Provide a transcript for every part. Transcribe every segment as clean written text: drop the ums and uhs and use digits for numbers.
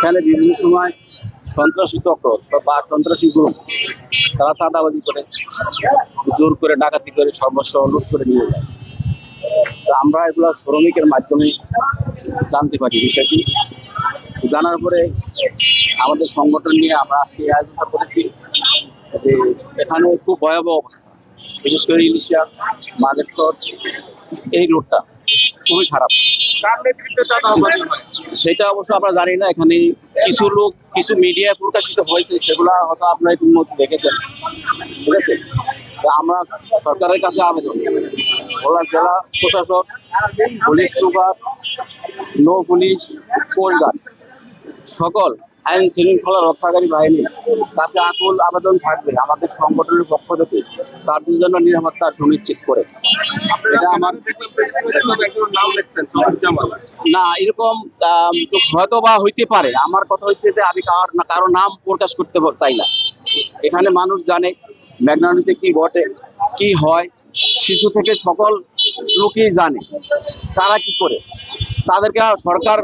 এখানে বিভিন্ন সময় সন্ত্রাসী চক্র বা সন্ত্রাসী গ্রুপ তারা চাঁদাবাজি করে, জোর করে ডাকাতি করে, সর্বস্ব লুট করে নিয়ে যায়। তো আমরা এগুলো শ্রমিকের মাধ্যমে জানতে পারি বিষয়টি। জানার পরে আমাদের সংগঠন নিয়ে আমরা আজকে এই আয়োজনটা করেছি যে এখানে খুব ভয়াবহ অবস্থা, বিশেষ করে ইলিশিয়া মাঝেরচর এই রোডটা খুবই খারাপ। কার নেতৃত্বে চাঁদাবাজি হয়? সেটা অবশ্য আমরা জানি না। এখানে কিছু লোক কিছু মিডিয়ায় প্রকাশিত হয়েছে, সেগুলা হয়তো আপনারা ইতিমধ্যে দেখেছেন, ঠিক আছে। তো আমরা সরকারের কাছে আবেদন, ভোলা জেলা প্রশাসক, পুলিশ সুপার, নৌ পুলিশ, কোস্টগার্ড, সকল আইন শৃঙ্খলা রক্ষাকারী বাহিনীর কাছে আকুল আবেদন থাকবে আমাদের সংগঠনের পক্ষ থেকে তাদের জন্য নিরাপত্তা সুনিশ্চিত করে। এটা আমার একজন নাম লিখছেন জামাল। না, এরকম হয়তো বা হইতে পারে। আমার কথা হচ্ছে যে আমি কারো নাম প্রকাশ করতে চাই না। এখানে মানুষ জানে মেঘনা নদীতে কি ঘটে, কি হয়, শিশু থেকে সকল লোকই জানে তারা কি করে। তাদেরকে সরকার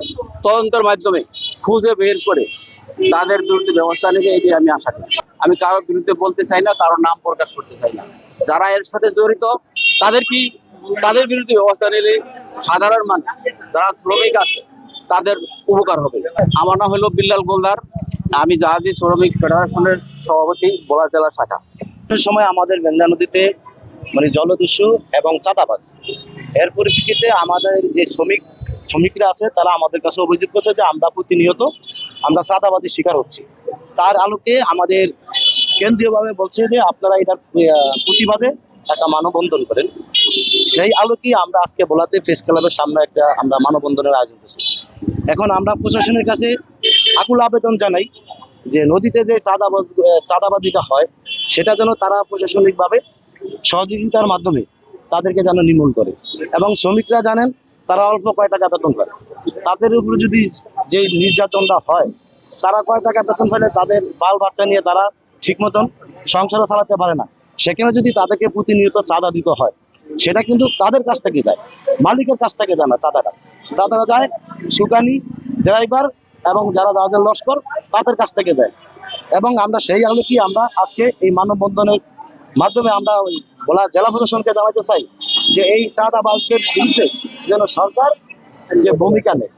তদন্তের মাধ্যমে খুঁজে বের করে তাদের বিরুদ্ধে ব্যবস্থা নেবে, এটি আমি আশা করি। আমি কারোর বিরুদ্ধে বলতে চাই না, কারোর নাম প্রকাশ করতে চাই না। যারা এর সাথে জড়িত তাদের বিরুদ্ধে ব্যবস্থা নিলে সাধারণ মানুষ যারা শ্রমিক আছে তাদের উপকার হবে। আমার নাম হলো বিল্লাল গোলদার, আমি জাহাজি শ্রমিক ফেডারেশনের সভাপতি, ভোলা জেলা শাখা। সময় আমাদের মেঘনা নদীতে জলদস্যু এবং চাঁদাবাজ, এর পরিপ্রেক্ষিতে আমাদের যে শ্রমিকরা আছে তারা আমাদের কাছে অভিযোগ করছে যে আমরা প্রতিনিয়ত চাঁদাবাজির শিকার হচ্ছি। তার আলোকে আমাদের কেন্দ্রীয়ভাবে বলছে যে আপনারা এটার প্রতিবাদে একটা মানববন্ধন করেন। সেই আলোকে আমরা আজকে ভোলাতে প্রেস ক্লাবের সামনে আমরা মানববন্ধনের আয়োজন করছি। এখন আমরা প্রশাসনের কাছে আকুল আবেদন জানাই যে নদীতে যে চাঁদাবাজিটা হয় সেটা যেন তারা প্রশাসনিকভাবে সহযোগিতার মাধ্যমে তাদেরকে যেন নির্মূল করে। এবং শ্রমিকরা জানেন তারা অল্প কয় টাকা বেতন পায়, তাদের উপরে যদি যে নির্যাতনটা হয়, তারা কয় টাকা বেতন পেলে তাদের বাল বাচ্চা নিয়ে তারা ঠিক মতন সংসার চালাতে পারে না। সেখানে যদি তাদেরকে প্রতিনিয়ত চাঁদা দিতে হয়, সেটা কিন্তু তাদের কাছ থেকে যায়, মালিকের কাছ থেকে যায় না। চাঁদাটা যায় সুকানি, ড্রাইভার এবং যারা যাদের লস্কর তাদের কাছ থেকে যায়। এবং আমরা সেই আলোকে আমরা আজকে এই মানববন্ধনের মাধ্যমে আমরা ভোলা জেলা প্রশাসনকে জানাতে চাই যে এই চাঁদাবাজদের বিরুদ্ধে যেন সরকার যে ভূমিকা নেয়।